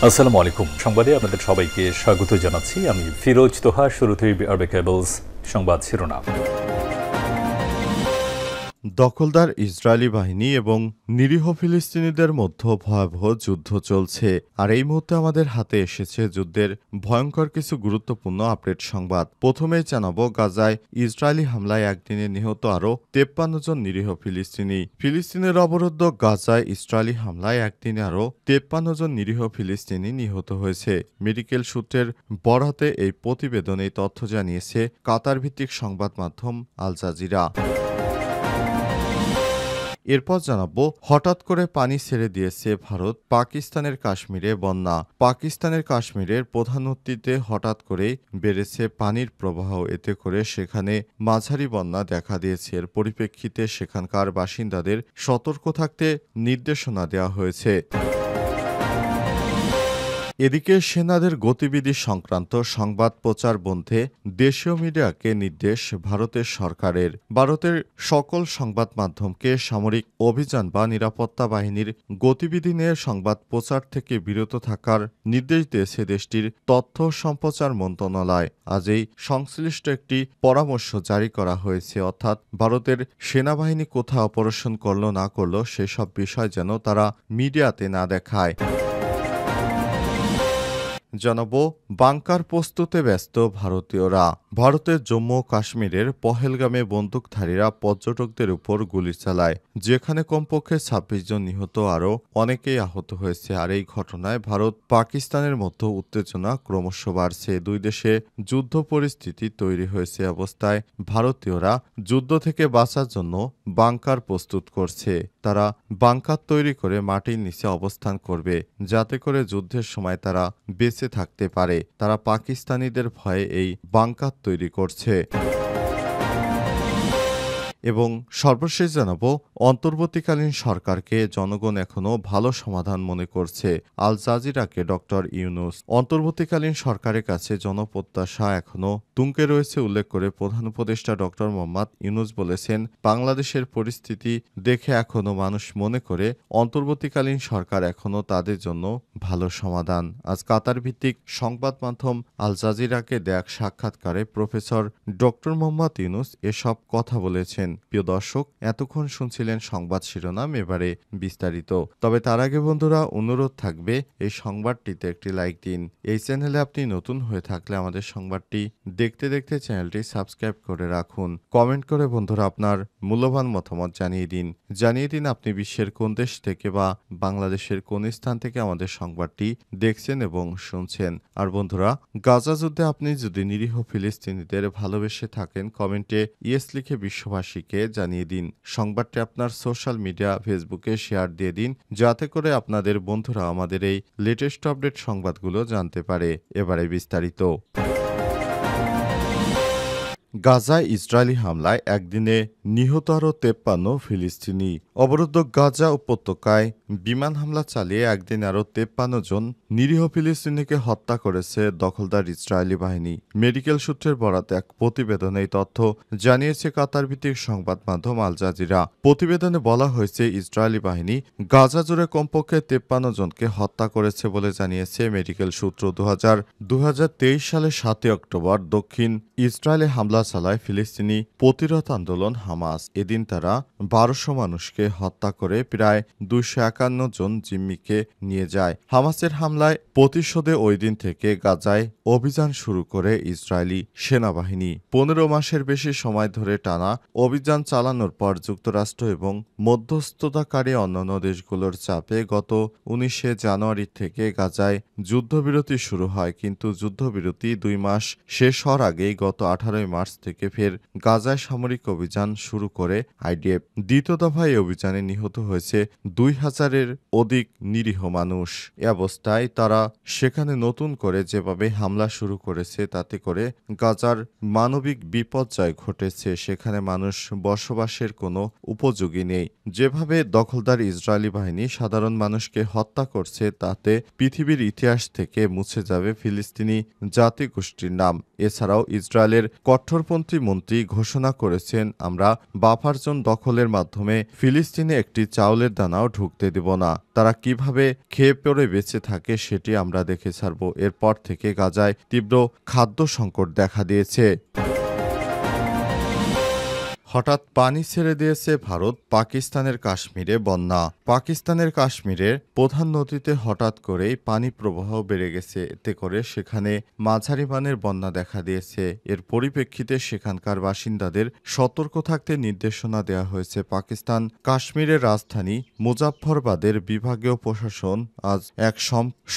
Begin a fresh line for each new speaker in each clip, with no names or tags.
আসসালামু আলাইকুম। সংবাদে আপনাদের সবাইকে স্বাগত জানাচ্ছি। আমি ফিরোজ তোহা। শুরুতেই আরবে কেবলস সংবাদ শিরোনাম।
দখলদার ইসরায়েলি বাহিনী এবং নিরীহ ফিলিস্তিনিদের মধ্যে ভয়াবহ যুদ্ধ চলছে। আর এই মুহূর্তে আমাদের হাতে এসেছে যুদ্ধের ভয়ঙ্কর কিছু গুরুত্বপূর্ণ আপডেট সংবাদ। প্রথমেই জানাবো, গাজায় ইসরায়েলি হামলায় একদিনে নিহত আরও 53 জন নিরীহ ফিলিস্তিনি। ফিলিস্তিনের অবরুদ্ধ গাজায় ইসরায়েলি হামলায় একদিনে আরও 53 জন নিরীহ ফিলিস্তিনি নিহত হয়েছে। মেডিকেল সূত্রের বরাতে এই প্রতিবেদনে তথ্য জানিয়েছে কাতার ভিত্তিক সংবাদ মাধ্যম আল জাজিরা। এরপর জানাবো, হঠাৎ করে পানি ছেড়ে দিয়েছে ভারত। পাকিস্তানের কাশ্মীরে বন্যা। পাকিস্তানের কাশ্মীরের প্রধান নদীতে হঠাৎ করেই বেড়েছে পানির প্রবাহ। এতে করে সেখানে মাঝারি বন্যা দেখা দিয়েছে। এর পরিপ্রেক্ষিতে সেখানকার বাসিন্দাদের সতর্ক থাকতে নির্দেশনা দেওয়া হয়েছে। এদিকে সেনাদের গতিবিধি সংক্রান্ত সংবাদ প্রচার বন্ধে দেশীয় মিডিয়াকে নির্দেশ ভারতের সরকারের। ভারতের সকল সংবাদ মাধ্যমকে সামরিক অভিযান বা নিরাপত্তা বাহিনীর গতিবিধি নিয়ে সংবাদ প্রচার থেকে বিরত থাকার নির্দেশ দিয়েছে দেশটির তথ্য সম্প্রচার মন্ত্রণালয়। আজ এই সংশ্লিষ্ট একটি পরামর্শ জারি করা হয়েছে। অর্থাৎ ভারতের সেনাবাহিনী কোথায় অপারেশন করল না করল সেসব বিষয় যেন তারা মিডিয়াতে না দেখায়। জানাবো, বাংকার প্রস্তুতে ব্যস্ত ভারতীয়রা। ভারতের জম্মু ও কাশ্মীরের পহেলগামে বন্দুকধারীরা পর্যটকদের উপর গুলি চালায়, যেখানে কমপক্ষে ২৬ জন নিহত, আরও অনেকেই আহত হয়েছে। আর এই ঘটনায় ভারত পাকিস্তানের মধ্যে উত্তেজনা ক্রমশ বাড়ছে। দুই দেশে যুদ্ধ পরিস্থিতি তৈরি হয়েছে। অবস্থায় ভারতীয়রা যুদ্ধ থেকে বাঁচার জন্য বাংকার প্রস্তুত করছে। তারা বাংকার তৈরি করে মাটির নিচে অবস্থান করবে, যাতে করে যুদ্ধের সময় তারা বেঁচে থাকতে পারে। তারা পাকিস্তানিদের ভয়ে এই বাংকার তৈরি করছে। এবং সর্বশেষ জানাবো, অন্তর্বর্তীকালীন সরকারকে জনগণ এখনও ভালো সমাধান মনে করছে। আল জাজিরাকে ডক্টর ইউনুস। অন্তর্বর্তীকালীন সরকারের কাছে জনপ্রত্যাশা এখনও তুঙ্গে রয়েছে উল্লেখ করে প্রধান উপদেষ্টা ডক্টর মোহাম্মদ ইউনুস বলেছেন, বাংলাদেশের পরিস্থিতি দেখে এখনও মানুষ মনে করে অন্তর্বর্তীকালীন সরকার এখনও তাদের জন্য ভালো সমাধান। আজ কাতার ভিত্তিক সংবাদ মাধ্যম আল জাজিরাকে দেয়া সাক্ষাৎকারে প্রফেসর ডক্টর মোহাম্মদ ইউনুস এসব কথা বলেছেন। প্রিয় দর্শক, এতক্ষণ শুনছিলেন সংবাদ শিরোনাম, এবারে বিস্তারিত। তবে তার আগে বন্ধুরা, অনুরোধ থাকবে এই সংবাদটিতে একটি লাইক দিন। এই চ্যানেলে আপনি নতুন হয়ে থাকলে আমাদের সংবাদটি দেখতে দেখতে চ্যানেলটি সাবস্ক্রাইব করে রাখুন। কমেন্ট করে বন্ধুরা আপনার মূল্যবান মতামত জানিয়ে দিন আপনি বিশ্বের কোন দেশ থেকে বা বাংলাদেশের কোন স্থান থেকে আমাদের সংবাদটি দেখছেন এবং শুনছেন। আর বন্ধুরা, গাজা যুদ্ধে আপনি যদি নিরীহ ফিলিস্তিনিদের ভালোবেসে থাকেন, কমেন্টে ইয়েস লিখে বিশ্ববাসীকে জানিয়ে দিন। সংবাদটি আপনার সোশ্যাল মিডিয়া ফেসবুকে শেয়ার দিয়ে দিন, যাতে করে আপনাদের বন্ধুরা আমাদের এই লেটেস্ট আপডেট সংবাদগুলো জানতে পারে। এবারে বিস্তারিত। গাজায় ইসরায়েলি হামলায় একদিনে নিহত আরও 53 ফিলিস্তিনি। অবরুদ্ধ গাজা উপত্যকায় বিমান হামলা চালিয়ে একদিনে আরও 53 জন নিরীহ ফিলিস্তিনিকে হত্যা করেছে দখলদার ইসরায়েলি বাহিনী। মেডিকেল সূত্রের বরাতে এক প্রতিবেদনে এই তথ্য জানিয়েছে কাতার ভিত্তিক সংবাদ মাধ্যম আল জাজিরা। প্রতিবেদনে বলা হয়েছে, ইসরায়েলি বাহিনী গাজা জুড়ে কমপক্ষে 53 জনকে হত্যা করেছে বলে জানিয়েছে মেডিকেল সূত্র। 2023 সালের 7 অক্টোবর দক্ষিণ ইসরায়েলে হামলা চালায় ফিলিস্তিনি প্রতিরোধ আন্দোলন হামাস। এদিন তারা 1200 মানুষকে হত্যা করে প্রায় 251 জন জিম্মিকে নিয়ে যায়। হামাসের হামলায় প্রতিশোধে ওই দিন থেকে গাজায় অভিযান শুরু করে ইসরায়েলি সেনাবাহিনী। 15 মাসের বেশি সময় ধরে টানা অভিযান চালানোর পর যুক্তরাষ্ট্র এবং মধ্যস্থতাকারী অন্যান্য দেশগুলোর চাপে গত 19 জানুয়ারি থেকে গাজায় যুদ্ধবিরতি শুরু হয়। কিন্তু যুদ্ধবিরতি 2 মাস শেষ হওয়ার আগেই গত 18 মার্চ থেকে ফের গাজায় সামরিক অভিযান শুরু করে আইডিএফ। দ্বিতীয় দফায় এই অভিযানে নিহত হয়েছে 2000-এর অধিক নিরীহ মানুষ। এ অবস্থায় তারা সেখানে নতুন করে যেভাবে হামলা শুরু করেছে, তাতে করে গাজার মানবিক বিপর্যয় ঘটেছে। সেখানে মানুষ বসবাসের কোনো উপযোগী নেই। যেভাবে দখলদার ইসরায়েলি বাহিনী সাধারণ মানুষকে হত্যা করছে, তাতে পৃথিবীর ইতিহাস থেকে মুছে যাবে ফিলিস্তিনি জাতিগোষ্ঠীর নাম। এছাড়াও ইসরায়েলের কঠোর কট্টরপন্থী মন্ত্রী ঘোষণা করেছেন, আমরা বাফার জোন দখলের মাধ্যমে ফিলিস্তিনে একটি চাউলের দানাও ঢুকতে দেব না। তারা কিভাবে খেয়ে পড়ে বেঁচে থাকে সেটি আমরা দেখে ছাড়ব। এরপর থেকে গাজায় তীব্র খাদ্য সংকট দেখা দিয়েছে। হঠাৎ পানি ছেড়ে দিয়েছে ভারত। পাকিস্তানের কাশ্মীরে বন্যা। পাকিস্তানের কাশ্মীরের প্রধান নদীতে হঠাৎ করেই পানি প্রবাহ বেড়ে গেছে। এতে করে সেখানে মাঝারি মানের বন্যা দেখা দিয়েছে। এর পরিপ্রেক্ষিতে সেখানকার বাসিন্দাদের সতর্ক থাকতে নির্দেশনা দেওয়া হয়েছে। পাকিস্তান কাশ্মীরের রাজধানী মুজাফফরবাদের বিভাগীয় প্রশাসন আজ এক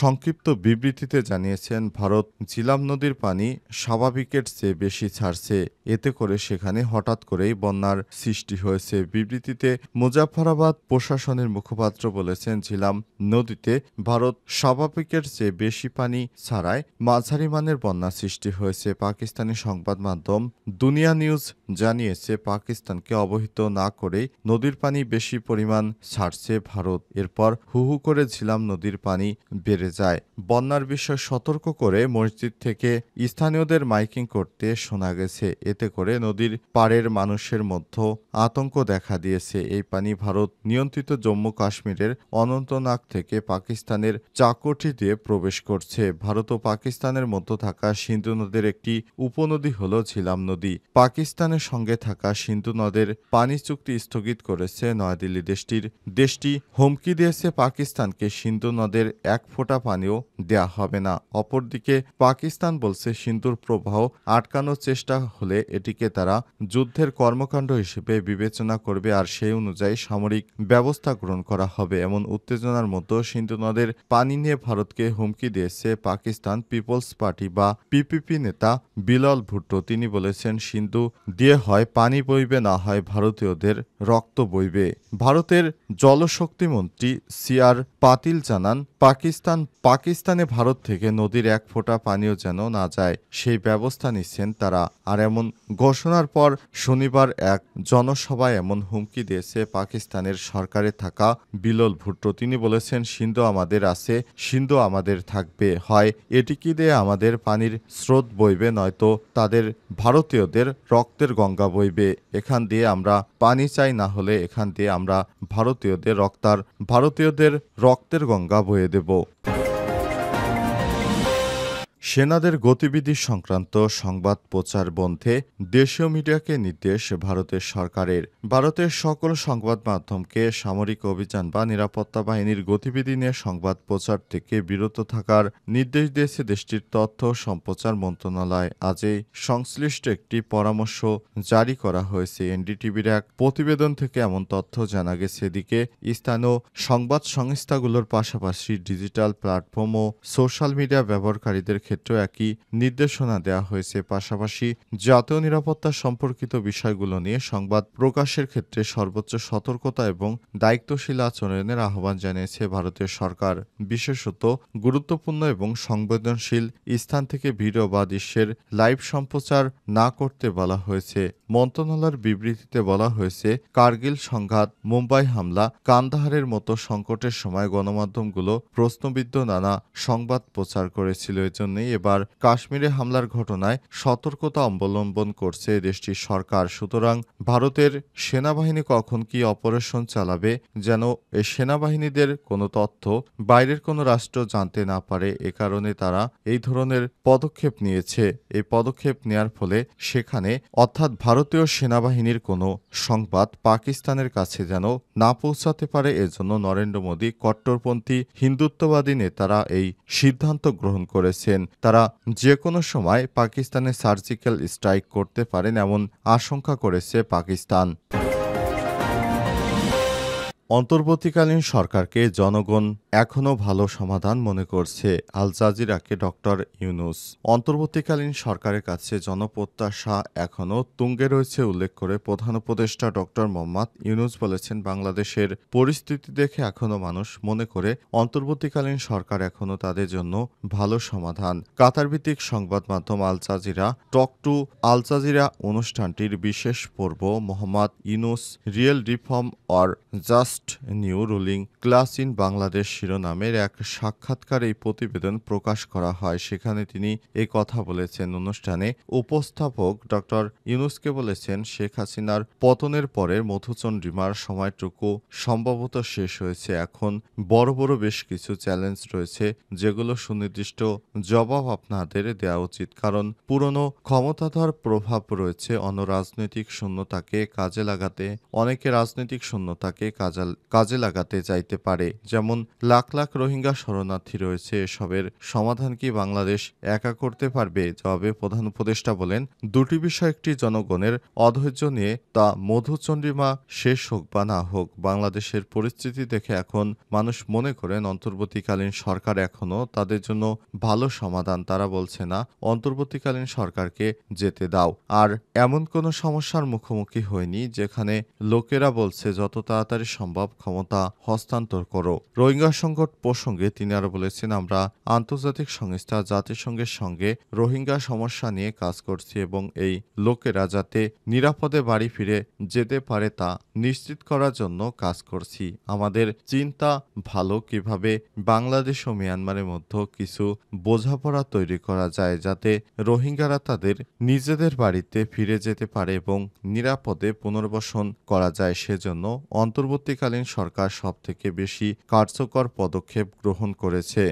সংক্ষিপ্ত বিবৃতিতে জানিয়েছেন, ভারত ঝিলাম নদীর পানি স্বাভাবিকের চেয়ে বেশি ছাড়ছে। এতে করে সেখানে হঠাৎ করেই বন্যার সৃষ্টি হয়েছে। বিবৃতিতে মুজাফফরাবাদ প্রশাসনের মুখপাত্র বলেছেন, ঝিলাম নদীতে ভারত স্বাভাবিকের চেয়ে বেশি পানি ছাড়ায় মাঝারি মানের বন্যা সৃষ্টি হয়েছে। পাকিস্তানি সংবাদ মাধ্যম দুনিয়া নিউজ জানিয়েছে, পাকিস্তানকে অবহিত না করেই নদীর পানি বেশি পরিমাণ ছাড়ছে ভারত। এরপর হু হু করে ঝিলাম নদীর পানি বেড়ে যায়। বন্যার বিষয়ে সতর্ক করে মসজিদ থেকে স্থানীয়দের মাইকিং করতে শোনা গেছে। এতে করে নদীর পাড়ের মানুষের মধ্যে আতঙ্ক দেখা দিয়েছে। এই পানি ভারত নিয়ন্ত্রিত জম্মু কাশ্মীরের অনন্তনাগ থেকে পাকিস্তানের চাকোটি দিয়ে প্রবেশ করছে। ভারত ও পাকিস্তানের মধ্যে থাকা সিন্ধু নদের একটি উপনদী হল ঝিলাম নদী। পাকিস্তানের সঙ্গে থাকা সিন্ধু নদের পানি চুক্তি স্থগিত করেছে নয়াদিল্লি। দেশটি হুমকি দিয়েছে পাকিস্তানকে সিন্ধু নদের এক ফোঁটা পানিও দেয়া হবে না। অপরদিকে পাকিস্তান বলছে, সিন্ধুর প্রবাহ আটকানোর চেষ্টা হলে এটিকে তারা যুদ্ধের কর্মকাণ্ড হিসেবে বিবেচনা করবে আর সেই অনুযায়ী সামরিক ব্যবস্থা গ্রহণ করা হবে। এমন উত্তেজনার মধ্যে সিন্ধু নদের পানি নিয়ে ভারতকে হুমকি দিয়েছে পাকিস্তান পিপলস পার্টি বা পিপিপি নেতা বিলাল ভুট্টো। তিনি বলেছেন, সিন্ধু দিয়ে হয় পানি বইবে, না হয় ভারতীয়দের রক্ত বইবে। ভারতের জলশক্তি মন্ত্রী সিআর পাতিল জানান, পাকিস্তানে ভারত থেকে নদীর এক ফোঁটা পানিও যেন না যায় সেই ব্যবস্থা নিচ্ছেন তারা। আর এমন ঘোষণার পর শনিবার এক জনসভায় এমন হুমকি দিয়েছে পাকিস্তানের সরকারে থাকা বিলাল ভুট্টো। তিনি বলেছেন, সিন্ধু আমাদের আছে, সিন্ধু আমাদের থাকবে। হয় এটিকে দিয়ে আমাদের পানির স্রোত বইবে, নয়তো তাদের ভারতীয়দের রক্তের গঙ্গা বইবে। এখান দিয়ে আমরা পানি চাই, না হলে এখান দিয়ে আমরা ভারতীয়দের রক্তের গঙ্গা বয়ে দেব। সেনাদের গতিবিধি সংক্রান্ত সংবাদ প্রচার বন্ধে দেশীয় মিডিয়াকে নির্দেশ ভারতের সরকারের। ভারতের সকল সংবাদ মাধ্যমকে সামরিক অভিযান বা নিরাপত্তা বাহিনীর গতিবিধি নিয়ে সংবাদ প্রচার থেকে বিরত থাকার নির্দেশ দিয়েছে দেশটির তথ্য সম্প্রচার মন্ত্রণালয়। আজ এই সংশ্লিষ্ট একটি পরামর্শ জারি করা হয়েছে। এনডিটিভির এক প্রতিবেদন থেকে এমন তথ্য জানা গেছে। এদিকে স্থানীয় সংবাদ সংস্থাগুলোর পাশাপাশি ডিজিটাল প্ল্যাটফর্ম ও সোশ্যাল মিডিয়া ব্যবহারকারীদের ক্ষেত্রে একই নির্দেশনা দেওয়া হয়েছে। পাশাপাশি জাতীয় নিরাপত্তা সম্পর্কিত বিষয়গুলো নিয়ে সংবাদ প্রকাশের ক্ষেত্রে সর্বোচ্চ সতর্কতা এবং দায়িত্বশীল আচরণের আহ্বান জানিয়েছে ভারতীয় সরকার। বিশেষত গুরুত্বপূর্ণ এবং সংবেদনশীল স্থান থেকে ভিডিও বা দৃশ্যের লাইভ সম্প্রচার না করতে বলা হয়েছে। মন্ত্রণালয়ের বিবৃতিতে বলা হয়েছে, কার্গিল সংঘাত, মুম্বাই হামলা, কান্দাহারের মতো সংকটের সময় গণমাধ্যমগুলো প্রশ্নবিদ্ধ নানা সংবাদ প্রচার করেছিল। এজন্যই এবার কাশ্মীরে হামলার ঘটনায় সতর্কতা অবলম্বন করছে দেশটির সরকার। সুতরাং ভারতের সেনাবাহিনী কখন কি অপারেশন চালাবে, যেন এই সেনাবাহিনীদের কোনো তথ্য বাইরের কোনো রাষ্ট্র জানতে না পারে, এ কারণে তারা এই ধরনের পদক্ষেপ নিয়েছে। এই পদক্ষেপ নেয়ার ফলে সেখানে অর্থাৎ ভারতীয় সেনাবাহিনীর কোনো সংবাদ পাকিস্তানের কাছে যেন না পৌঁছাতে পারে। এজন্য নরেন্দ্র মোদী কট্টরপন্থী হিন্দুত্ববাদী নেতারা এই সিদ্ধান্ত গ্রহণ করেছেন। তারা যে কোনো সময় পাকিস্তানে সার্জিক্যাল স্ট্রাইক করতে পারেন এমন আশঙ্কা করেছে পাকিস্তান। অন্তর্বর্তীকালীন সরকারকে জনগণ এখনও ভালো সমাধান মনে করছে, আল জাজিরাকে ডক্টর ইউনূস। অন্তর্বর্তীকালীন সরকারের কাছে জনপ্রত্যাশা এখনও তুঙ্গে রয়েছে উল্লেখ করে প্রধান উপদেষ্টা ডক্টর মোহাম্মদ ইউনূস বলেছেন, বাংলাদেশের পরিস্থিতি দেখে এখনও মানুষ মনে করে অন্তর্বর্তীকালীন সরকার এখনও তাদের জন্য ভালো সমাধান। কাতারভিত্তিক সংবাদ মাধ্যম Al Jazeera talk to Al Jazeera অনুষ্ঠানটির বিশেষ পর্ব Muhammad Yunus real reform or just most new ruling class in Bangladesh শিরোনামের এক সাক্ষাৎকার এই প্রতিবেদন প্রকাশ করা হয়। সেখানে তিনি এই কথা বলেছেন। অনুষ্ঠানে উপস্থাপক ডক্টর ইউনূসকে বলেছেন, শেখ হাসিনার পতনের পরের মধুচন্দ্রিমার সময়টুকু সম্ভবত শেষ হয়েছে। এখন বড় বড় বেশ কিছু চ্যালেঞ্জ রয়েছে, যেগুলো সুনির্দিষ্ট জবাব আপনাদের দেওয়া উচিত। কারণ পুরনো ক্ষমতাধর প্রভাব রয়েছে অনরাজনৈতিক শূন্যতাকে কাজে লাগাতে। অনেকে রাজনৈতিক শূন্যতাকে কাজে লাগাতে চাইতে পারে। যেমন লাখ লাখ রোহিঙ্গা শরণার্থী রয়েছে, এসবের সমাধান কি বাংলাদেশ একা করতে পারবে? জবাবে প্রধান উপদেষ্টা বলেন, দুটি বিষয়, একটি জনগণের অধৈর্য নিয়ে, তা মধুচন্দ্রিমা শেষ হোক বা না হোক। বাংলাদেশের পরিস্থিতি দেখে এখন মানুষ মনে করেন অন্তর্বর্তীকালীন সরকার এখনো তাদের জন্য ভালো সমাধান। তারা বলছে না অন্তর্বর্তীকালীন সরকারকে যেতে দাও। আর এমন কোনো সমস্যার মুখোমুখি হয়নি যেখানে লোকেরা বলছে যত তাড়াতাড়ি সম্ভব ক্ষমতা হস্তান্তর করো। রোহিঙ্গা সংকট প্রসঙ্গে তিনি আরো বলেছেন, আমরা আন্তর্জাতিক সংস্থা জাতিসংঘের সঙ্গে রোহিঙ্গা সমস্যা নিয়ে কাজ করছি এবং এই লোকেরা যাতে নিরাপদে বাড়ি ফিরে যেতে পারে তা নিশ্চিত করার জন্য কাজ করছি। আমাদের চিন্তা ভালো কিভাবে বাংলাদেশ ও মিয়ানমারের মধ্যে কিছু বোঝাপড়া তৈরি করা যায়, যাতে রোহিঙ্গারা তাদের নিজেদের বাড়িতে ফিরে যেতে পারে এবং নিরাপদে পুনর্বাসন করা যায়। সেজন্য অন্তর্বর্তীকালীন সরকার সবথেকে বেশি কার্যকর পদক্ষেপ গ্রহণ করেছে।